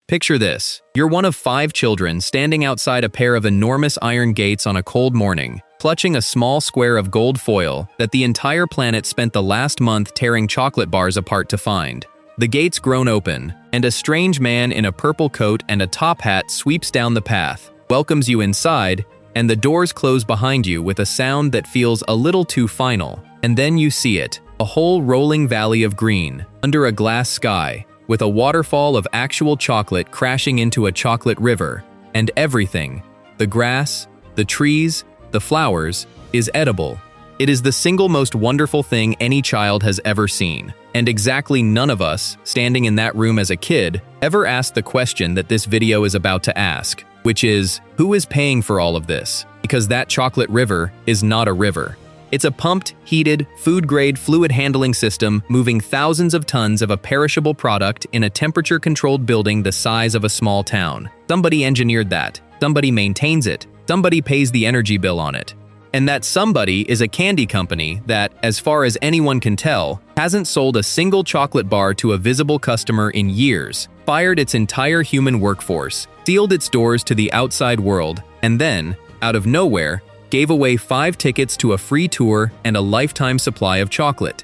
Picture this. You're one of 5 children standing outside a pair of enormous iron gates on a cold morning, clutching a small square of gold foil that the entire planet spent the last month tearing chocolate bars apart to find. The gates groan open, and a strange man in a purple coat and a top hat sweeps down the path, welcomes you inside, and the doors close behind you with a sound that feels a little too final. And then you see it, a whole rolling valley of green, under a glass sky, with a waterfall of actual chocolate crashing into a chocolate river, and everything, the grass, the trees, the flowers, is edible. It is the single most wonderful thing any child has ever seen, and exactly none of us, standing in that room as a kid, ever asked the question that this video is about to ask, which is, who is paying for all of this? Because that chocolate river is not a river. It's a pumped, heated, food-grade fluid handling system moving thousands of tons of a perishable product in a temperature-controlled building the size of a small town. Somebody engineered that. Somebody maintains it. Somebody pays the energy bill on it. And that somebody is a candy company that, as far as anyone can tell, hasn't sold a single chocolate bar to a visible customer in years, fired its entire human workforce, sealed its doors to the outside world, and then, out of nowhere, gave away 5 tickets to a free tour and a lifetime supply of chocolate.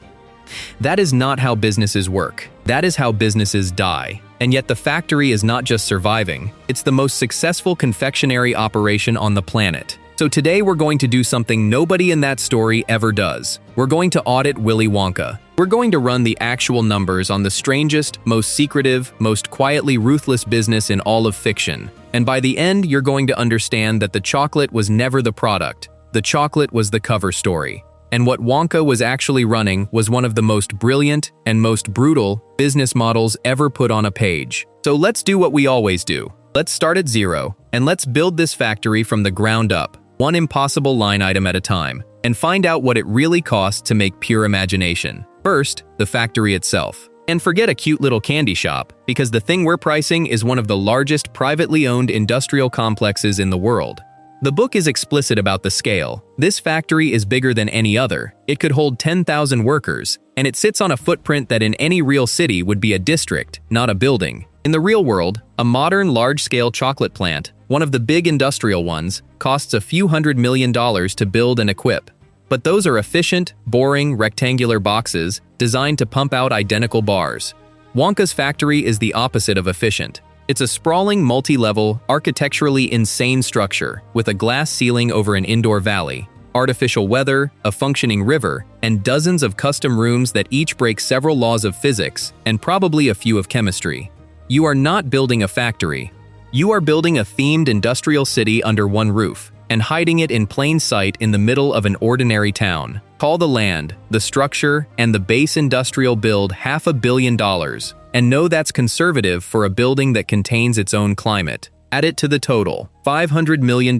That is not how businesses work. That is how businesses die. And yet the factory is not just surviving, it's the most successful confectionery operation on the planet. So today we're going to do something nobody in that story ever does. We're going to audit Willy Wonka. We're going to run the actual numbers on the strangest, most secretive, most quietly ruthless business in all of fiction. And by the end, you're going to understand that the chocolate was never the product. The chocolate was the cover story. And what Wonka was actually running was one of the most brilliant and most brutal business models ever put on a page. So let's do what we always do. Let's start at zero, and let's build this factory from the ground up, one impossible line item at a time, and find out what it really costs to make pure imagination. First, the factory itself. And forget a cute little candy shop, because the thing we're pricing is one of the largest privately owned industrial complexes in the world. The book is explicit about the scale. This factory is bigger than any other. It could hold 10,000 workers, and it sits on a footprint that in any real city would be a district, not a building. In the real world, a modern large-scale chocolate plant, one of the big industrial ones, costs a few $100 million to build and equip. But those are efficient, boring, rectangular boxes designed to pump out identical bars. Wonka's factory is the opposite of efficient. It's a sprawling, multi-level, architecturally insane structure with a glass ceiling over an indoor valley, artificial weather, a functioning river, and dozens of custom rooms that each break several laws of physics and probably a few of chemistry. You are not building a factory. You are building a themed industrial city under one roof, and hiding it in plain sight in the middle of an ordinary town. Call the land, the structure, and the base industrial build $500 million, and know that's conservative for a building that contains its own climate. Add it to the total, $500 million,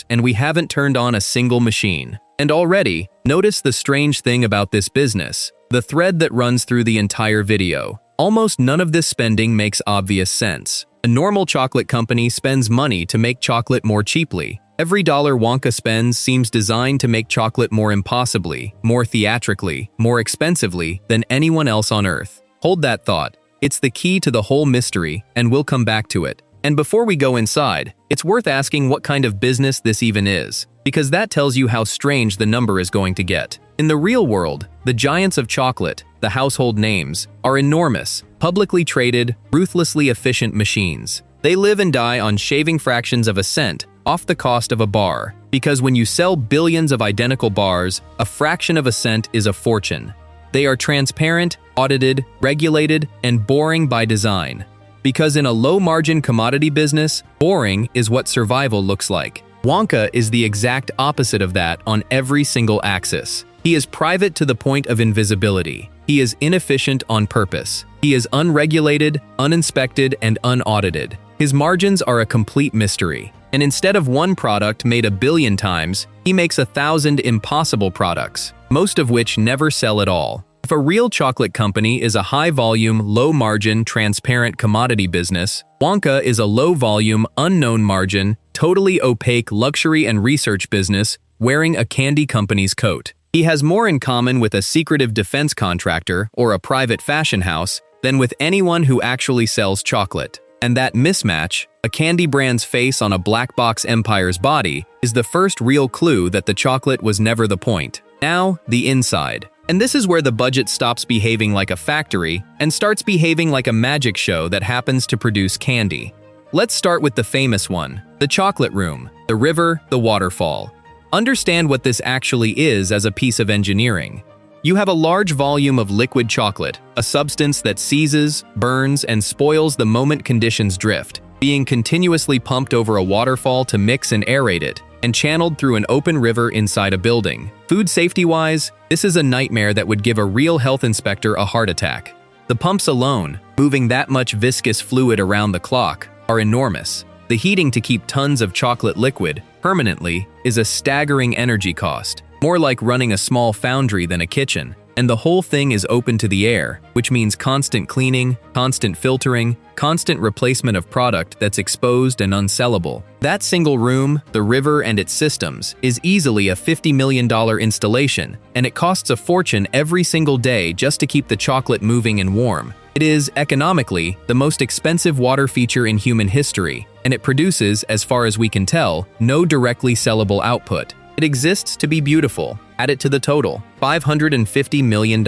and we haven't turned on a single machine. And already, notice the strange thing about this business, the thread that runs through the entire video. Almost none of this spending makes obvious sense. A normal chocolate company spends money to make chocolate more cheaply. Every dollar Wonka spends seems designed to make chocolate more impossibly, more theatrically, more expensively than anyone else on Earth. Hold that thought. It's the key to the whole mystery, and we'll come back to it. And before we go inside, it's worth asking what kind of business this even is, because that tells you how strange the number is going to get. In the real world, the giants of chocolate, the household names, are enormous, publicly traded, ruthlessly efficient machines. They live and die on shaving fractions of a cent off the cost of a bar, because when you sell billions of identical bars, a fraction of a cent is a fortune. They are transparent, audited, regulated, and boring by design. Because in a low-margin commodity business, boring is what survival looks like. Wonka is the exact opposite of that on every single axis. He is private to the point of invisibility. He is inefficient on purpose. He is unregulated, uninspected, and unaudited. His margins are a complete mystery. And instead of one product made 1 billion times, he makes 1,000 impossible products, most of which never sell at all. If a real chocolate company is a high-volume, low-margin, transparent commodity business, Wonka is a low-volume, unknown-margin, totally opaque luxury and research business wearing a candy company's coat. He has more in common with a secretive defense contractor or a private fashion house than with anyone who actually sells chocolate. And that mismatch, a candy brand's face on a black box empire's body, is the first real clue that the chocolate was never the point. Now, the inside. And this is where the budget stops behaving like a factory and starts behaving like a magic show that happens to produce candy. Let's start with the famous one, the chocolate room, the river, the waterfall. Understand what this actually is as a piece of engineering. You have a large volume of liquid chocolate, a substance that seizes, burns, and spoils the moment conditions drift, being continuously pumped over a waterfall to mix and aerate it, and channeled through an open river inside a building. Food safety-wise, this is a nightmare that would give a real health inspector a heart attack. The pumps alone, moving that much viscous fluid around the clock, are enormous. The heating to keep tons of chocolate liquid permanently is a staggering energy cost, more like running a small foundry than a kitchen. And the whole thing is open to the air, which means constant cleaning, constant filtering, constant replacement of product that's exposed and unsellable. That single room, the river and its systems, is easily a $50 million installation, and it costs a fortune every single day just to keep the chocolate moving and warm. It is, economically, the most expensive water feature in human history, and it produces, as far as we can tell, no directly sellable output. It exists to be beautiful. Add it to the total, $550 million.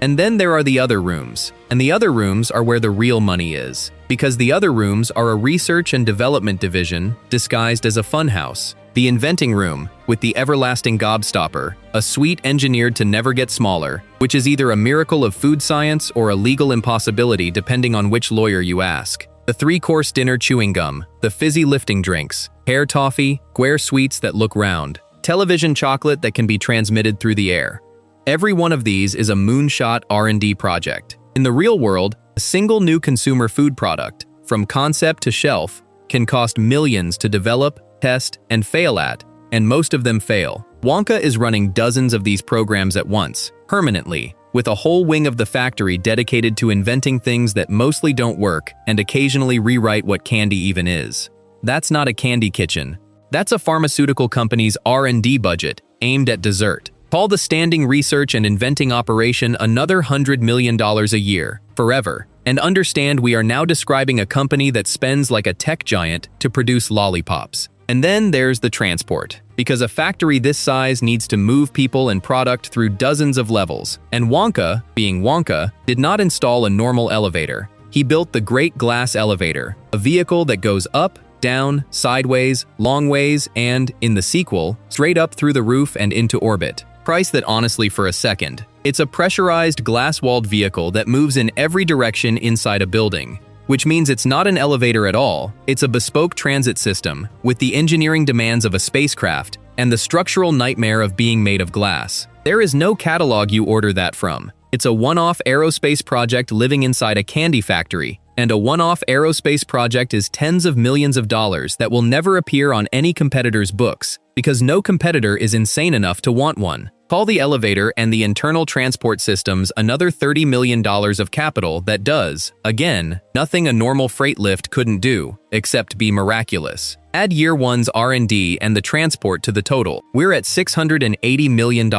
And then there are the other rooms. And the other rooms are where the real money is. Because the other rooms are a research and development division disguised as a funhouse. The inventing room, with the everlasting gobstopper, a suite engineered to never get smaller, which is either a miracle of food science or a legal impossibility depending on which lawyer you ask. The three-course dinner chewing gum, the fizzy lifting drinks, hair toffee, square sweets that look round, television chocolate that can be transmitted through the air. Every one of these is a moonshot R&D project. In the real world, a single new consumer food product, from concept to shelf, can cost millions to develop, test, and fail at, and most of them fail. Wonka is running dozens of these programs at once, permanently, with a whole wing of the factory dedicated to inventing things that mostly don't work and occasionally rewrite what candy even is. That's not a candy kitchen. That's a pharmaceutical company's R&D budget aimed at dessert. Call the standing research and inventing operation another $100 million a year, forever. And understand we are now describing a company that spends like a tech giant to produce lollipops. And then there's the transport. Because a factory this size needs to move people and product through dozens of levels. And Wonka, being Wonka, did not install a normal elevator. He built the Great Glass Elevator, a vehicle that goes up, down, sideways, long ways, and, in the sequel, straight up through the roof and into orbit. Price that honestly for a second. It's a pressurized glass-walled vehicle that moves in every direction inside a building, which means it's not an elevator at all. It's a bespoke transit system with the engineering demands of a spacecraft and the structural nightmare of being made of glass. There is no catalog you order that from. It's a one-off aerospace project living inside a candy factory, and a one-off aerospace project is tens of millions of dollars that will never appear on any competitor's books, because no competitor is insane enough to want one. Call the elevator and the internal transport systems another $30 million of capital that does, again, nothing a normal freight lift couldn't do, except be miraculous. Add year one's R&D and the transport to the total. We're at $680 million,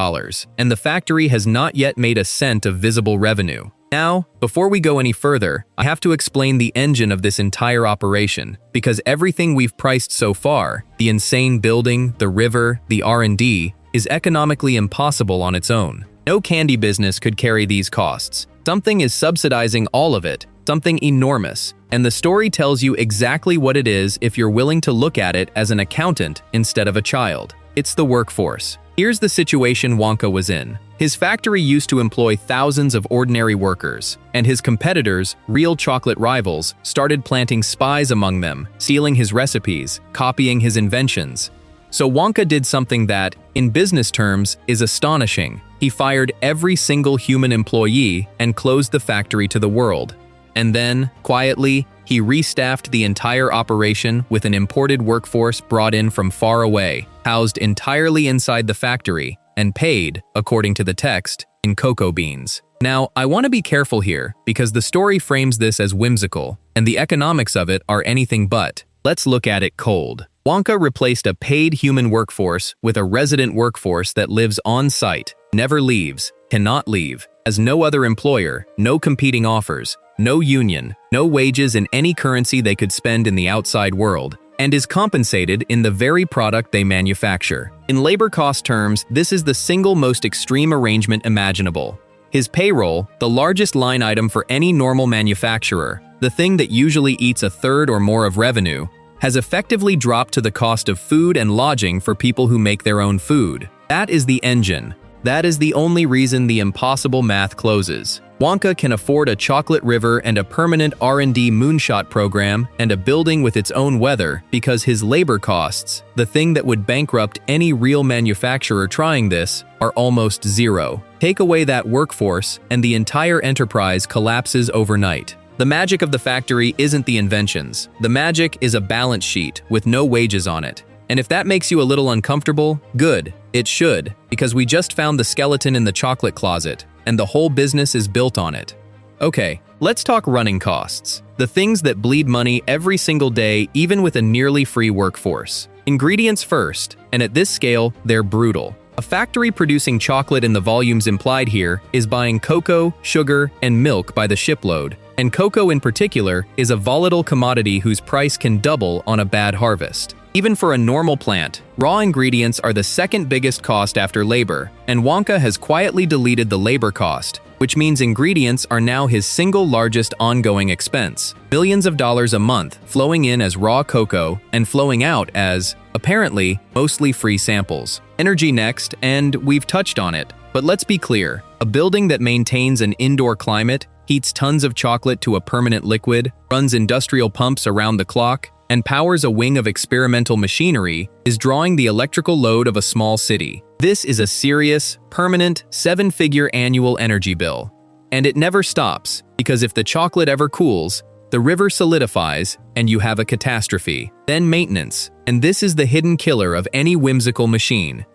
and the factory has not yet made a cent of visible revenue. Now, before we go any further, I have to explain the engine of this entire operation, because everything we've priced so far, the insane building, the river, the R&D, is economically impossible on its own. No candy business could carry these costs. Something is subsidizing all of it, something enormous, and the story tells you exactly what it is if you're willing to look at it as an accountant instead of a child. It's the workforce. Here's the situation Wonka was in. His factory used to employ thousands of ordinary workers, and his competitors, real chocolate rivals, started planting spies among them, stealing his recipes, copying his inventions. So Wonka did something that, in business terms, is astonishing. He fired every single human employee and closed the factory to the world. And then, quietly, he restaffed the entire operation with an imported workforce brought in from far away, housed entirely inside the factory, and paid, according to the text, in cocoa beans. Now, I want to be careful here, because the story frames this as whimsical, and the economics of it are anything but. Let's look at it cold. Wonka replaced a paid human workforce with a resident workforce that lives on-site, never leaves, cannot leave, has no other employer, no competing offers, no union, no wages in any currency they could spend in the outside world, and is compensated in the very product they manufacture. In labor cost terms, this is the single most extreme arrangement imaginable. His payroll, the largest line item for any normal manufacturer, the thing that usually eats a third or more of revenue, has effectively dropped to the cost of food and lodging for people who make their own food. That is the engine. That is the only reason the impossible math closes. Wonka can afford a chocolate river and a permanent R&D moonshot program and a building with its own weather because his labor costs, the thing that would bankrupt any real manufacturer trying this, are almost zero. Take away that workforce and the entire enterprise collapses overnight. The magic of the factory isn't the inventions. The magic is a balance sheet with no wages on it. And if that makes you a little uncomfortable, good. It should, because we just found the skeleton in the chocolate closet, and the whole business is built on it. Okay, let's talk running costs. The things that bleed money every single day, even with a nearly free workforce. Ingredients first, and at this scale, they're brutal. A factory producing chocolate in the volumes implied here is buying cocoa, sugar, and milk by the shipload, and cocoa in particular is a volatile commodity whose price can double on a bad harvest. Even for a normal plant, raw ingredients are the second biggest cost after labor, and Wonka has quietly deleted the labor cost, which means ingredients are now his single largest ongoing expense. Millions of dollars a month flowing in as raw cocoa and flowing out as, apparently, mostly free samples. Energy next, and we've touched on it, but let's be clear. A building that maintains an indoor climate, heats tons of chocolate to a permanent liquid, runs industrial pumps around the clock, and powers a wing of experimental machinery is drawing the electrical load of a small city. This is a serious, permanent, seven-figure annual energy bill. And it never stops, because if the chocolate ever cools, the river solidifies, and you have a catastrophe. Then maintenance, and this is the hidden killer of any whimsical machine.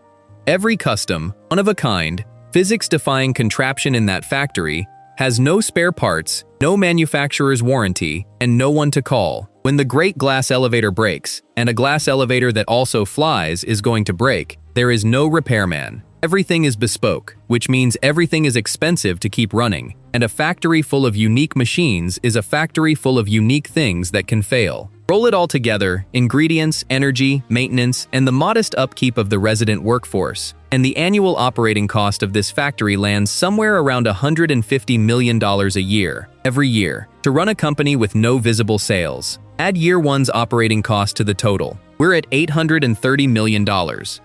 Every custom, one-of-a-kind, physics-defying contraption in that factory has no spare parts, no manufacturer's warranty, and no one to call. When the great glass elevator breaks, and a glass elevator that also flies is going to break, there is no repairman. Everything is bespoke, which means everything is expensive to keep running, and a factory full of unique machines is a factory full of unique things that can fail. Roll it all together, ingredients, energy, maintenance, and the modest upkeep of the resident workforce, and the annual operating cost of this factory lands somewhere around $150 million a year, every year, to run a company with no visible sales. Add year one's operating cost to the total. We're at $830 million,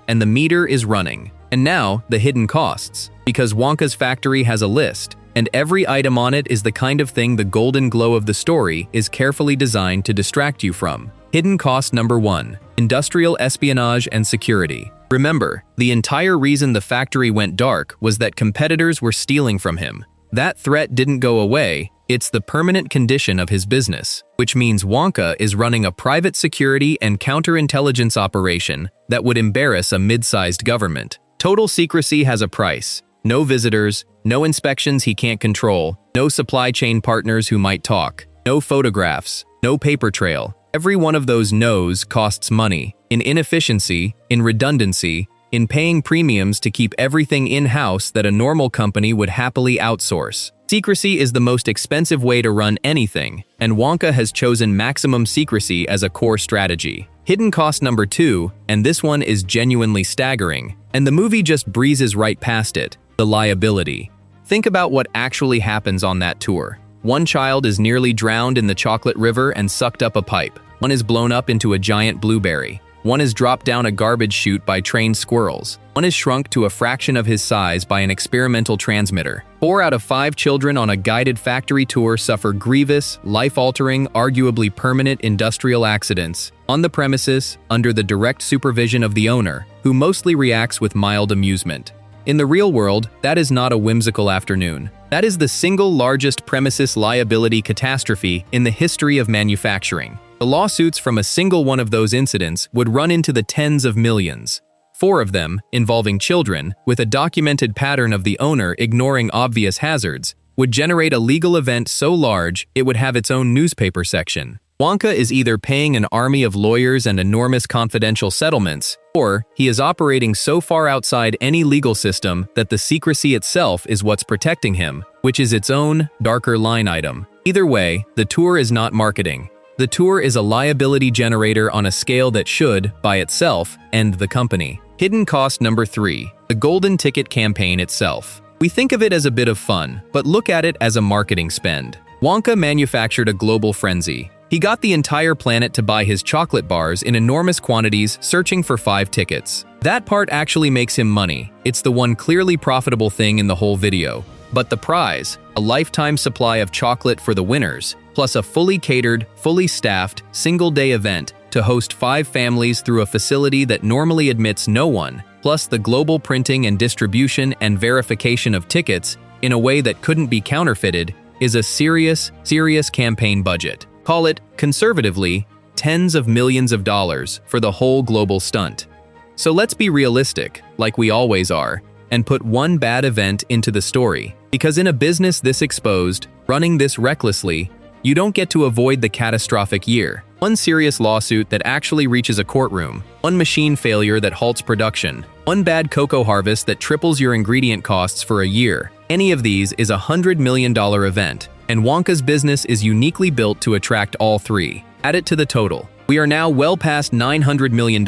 and the meter is running. And now, the hidden costs. Because Wonka's factory has a list, and every item on it is the kind of thing the golden glow of the story is carefully designed to distract you from. Hidden cost number 1. Industrial espionage and security. Remember, the entire reason the factory went dark was that competitors were stealing from him. That threat didn't go away. It's the permanent condition of his business, which means Wonka is running a private security and counterintelligence operation that would embarrass a mid-sized government. Total secrecy has a price. No visitors, no inspections he can't control, no supply chain partners who might talk, no photographs, no paper trail. Every one of those no's costs money, in inefficiency, in redundancy, in paying premiums to keep everything in-house that a normal company would happily outsource. Secrecy is the most expensive way to run anything, and Wonka has chosen maximum secrecy as a core strategy. Hidden cost number 2, and this one is genuinely staggering, and the movie just breezes right past it, the liability. Think about what actually happens on that tour. One child is nearly drowned in the chocolate river and sucked up a pipe. One is blown up into a giant blueberry. One is dropped down a garbage chute by trained squirrels. One is shrunk to a fraction of his size by an experimental transmitter. 4 out of 5 children on a guided factory tour suffer grievous, life-altering, arguably permanent industrial accidents on the premises under the direct supervision of the owner, who mostly reacts with mild amusement. In the real world, that is not a whimsical afternoon. That is the single largest premises liability catastrophe in the history of manufacturing. The lawsuits from a single one of those incidents would run into the tens of millions. 4 of them, involving children, with a documented pattern of the owner ignoring obvious hazards, would generate a legal event so large it would have its own newspaper section. Wonka is either paying an army of lawyers and enormous confidential settlements, or he is operating so far outside any legal system that the secrecy itself is what's protecting him, which is its own, darker line item. Either way, the tour is not marketing. The tour is a liability generator on a scale that should, by itself, end the company. Hidden cost number 3, the golden ticket campaign itself. We think of it as a bit of fun, but look at it as a marketing spend. Wonka manufactured a global frenzy. He got the entire planet to buy his chocolate bars in enormous quantities, searching for 5 tickets. That part actually makes him money. It's the one clearly profitable thing in the whole video. But the prize, a lifetime supply of chocolate for the winners, plus a fully catered, fully staffed, single-day event to host 5 families through a facility that normally admits no one, plus the global printing and distribution and verification of tickets in a way that couldn't be counterfeited, is a serious campaign budget. Call it, conservatively, tens of millions of dollars for the whole global stunt. So let's be realistic, like we always are, and put one bad event into the story. Because in a business this exposed, running this recklessly, you don't get to avoid the catastrophic year. One serious lawsuit that actually reaches a courtroom, one machine failure that halts production, one bad cocoa harvest that triples your ingredient costs for a year. Any of these is a $100 million event, and Wonka's business is uniquely built to attract all 3. Add it to the total. We are now well past $900 million,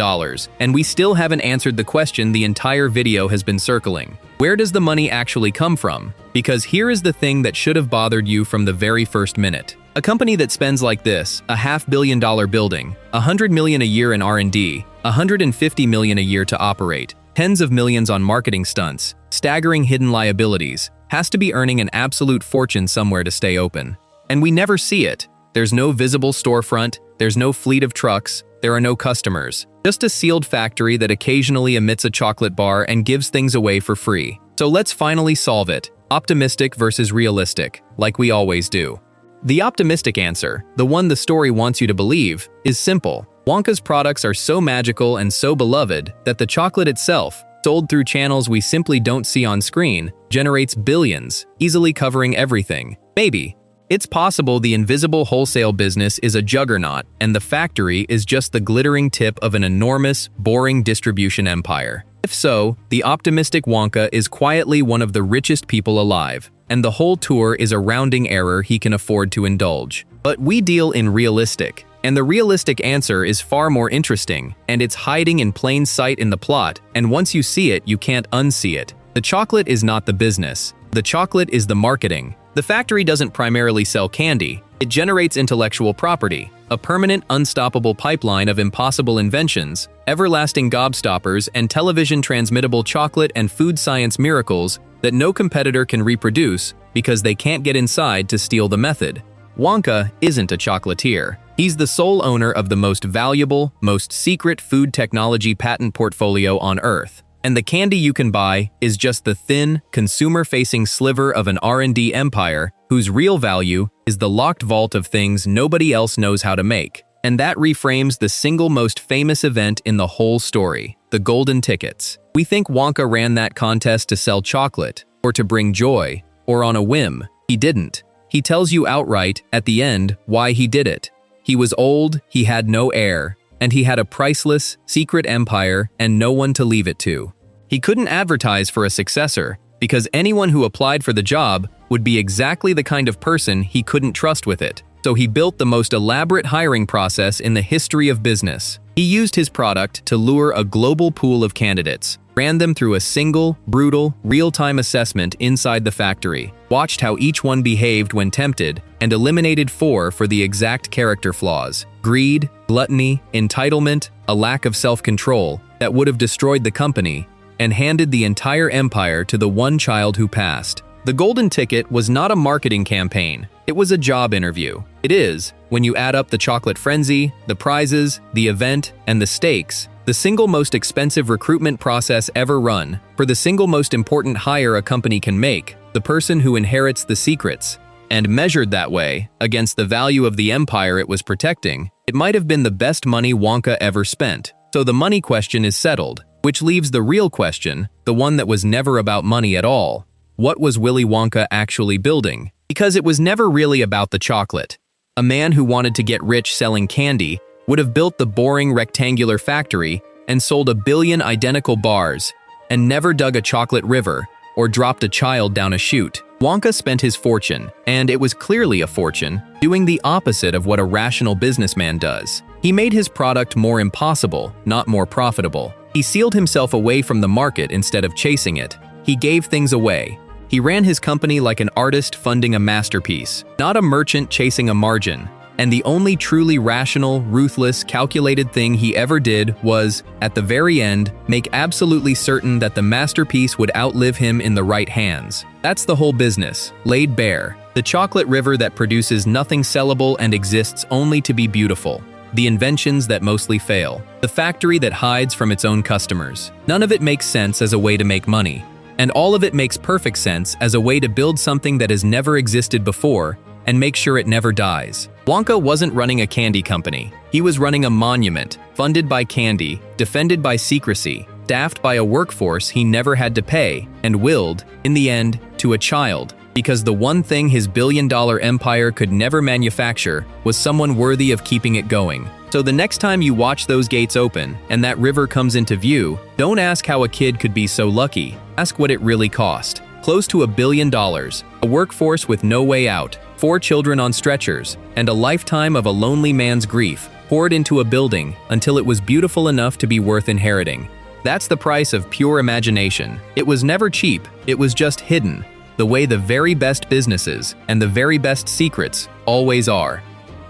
and we still haven't answered the question the entire video has been circling. Where does the money actually come from? Because here is the thing that should have bothered you from the very first minute. A company that spends like this, a $500 million building, $100 million a year in R&D, $150 million a year to operate, tens of millions on marketing stunts, staggering hidden liabilities, has to be earning an absolute fortune somewhere to stay open. And we never see it. There's no visible storefront, there's no fleet of trucks, there are no customers. Just a sealed factory that occasionally emits a chocolate bar and gives things away for free. So let's finally solve it. Optimistic versus realistic, like we always do. The optimistic answer, the one the story wants you to believe, is simple. Wonka's products are so magical and so beloved that the chocolate itself, sold through channels we simply don't see on screen, generates billions, easily covering everything. Maybe. It's possible the invisible wholesale business is a juggernaut, and the factory is just the glittering tip of an enormous, boring distribution empire. If so, the optimistic Wonka is quietly one of the richest people alive, and the whole tour is a rounding error he can afford to indulge. But we deal in realistic, and the realistic answer is far more interesting, and it's hiding in plain sight in the plot, and once you see it, you can't unsee it. The chocolate is not the business. The chocolate is the marketing. The factory doesn't primarily sell candy. It generates intellectual property, a permanent, unstoppable pipeline of impossible inventions, everlasting gobstoppers, and television-transmittable chocolate and food science miracles that no competitor can reproduce because they can't get inside to steal the method. Wonka isn't a chocolatier. He's the sole owner of the most valuable, most secret food technology patent portfolio on Earth. And the candy you can buy is just the thin, consumer-facing sliver of an R&D empire whose real value is the locked vault of things nobody else knows how to make. And that reframes the single most famous event in the whole story, the golden tickets. We think Wonka ran that contest to sell chocolate, or to bring joy, or on a whim. He didn't. He tells you outright, at the end, why he did it. He was old, he had no heir, and he had a priceless, secret empire and no one to leave it to. He couldn't advertise for a successor because anyone who applied for the job would be exactly the kind of person he couldn't trust with it. So he built the most elaborate hiring process in the history of business. He used his product to lure a global pool of candidates, ran them through a single, brutal, real-time assessment inside the factory, watched how each one behaved when tempted, and eliminated 4 for the exact character flaws: greed, gluttony, entitlement, a lack of self-control that would have destroyed the company, and handed the entire empire to the one child who passed. The golden ticket was not a marketing campaign, it was a job interview. It is, when you add up the chocolate frenzy, the prizes, the event, and the stakes, the single most expensive recruitment process ever run, for the single most important hire a company can make, the person who inherits the secrets. And measured that way, against the value of the empire it was protecting, it might have been the best money Wonka ever spent. So the money question is settled, which leaves the real question, the one that was never about money at all. What was Willy Wonka actually building? Because it was never really about the chocolate. A man who wanted to get rich selling candy would have built the boring rectangular factory and sold 1 billion identical bars, and never dug a chocolate river or dropped a child down a chute. Wonka spent his fortune, and it was clearly a fortune, doing the opposite of what a rational businessman does. He made his product more impossible, not more profitable. He sealed himself away from the market instead of chasing it. He gave things away. He ran his company like an artist funding a masterpiece, not a merchant chasing a margin. And the only truly rational, ruthless, calculated thing he ever did was, at the very end, make absolutely certain that the masterpiece would outlive him in the right hands. That's the whole business, laid bare. The chocolate river that produces nothing sellable and exists only to be beautiful. The inventions that mostly fail. The factory that hides from its own customers. None of it makes sense as a way to make money. And all of it makes perfect sense as a way to build something that has never existed before and make sure it never dies. Wonka wasn't running a candy company. He was running a monument, funded by candy, defended by secrecy, staffed by a workforce he never had to pay, and willed, in the end, to a child, because the one thing his billion-dollar empire could never manufacture was someone worthy of keeping it going. So the next time you watch those gates open and that river comes into view, don't ask how a kid could be so lucky. Ask what it really cost. Close to $1 billion, a workforce with no way out, 4 children on stretchers, and a lifetime of a lonely man's grief poured into a building until it was beautiful enough to be worth inheriting. That's the price of pure imagination. It was never cheap, it was just hidden, the way the very best businesses and the very best secrets always are.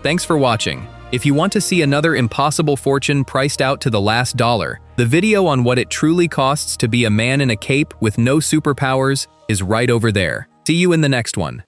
Thanks for watching. If you want to see another impossible fortune priced out to the last dollar, the video on what it truly costs to be a man in a cape with no superpowers is right over there. See you in the next one.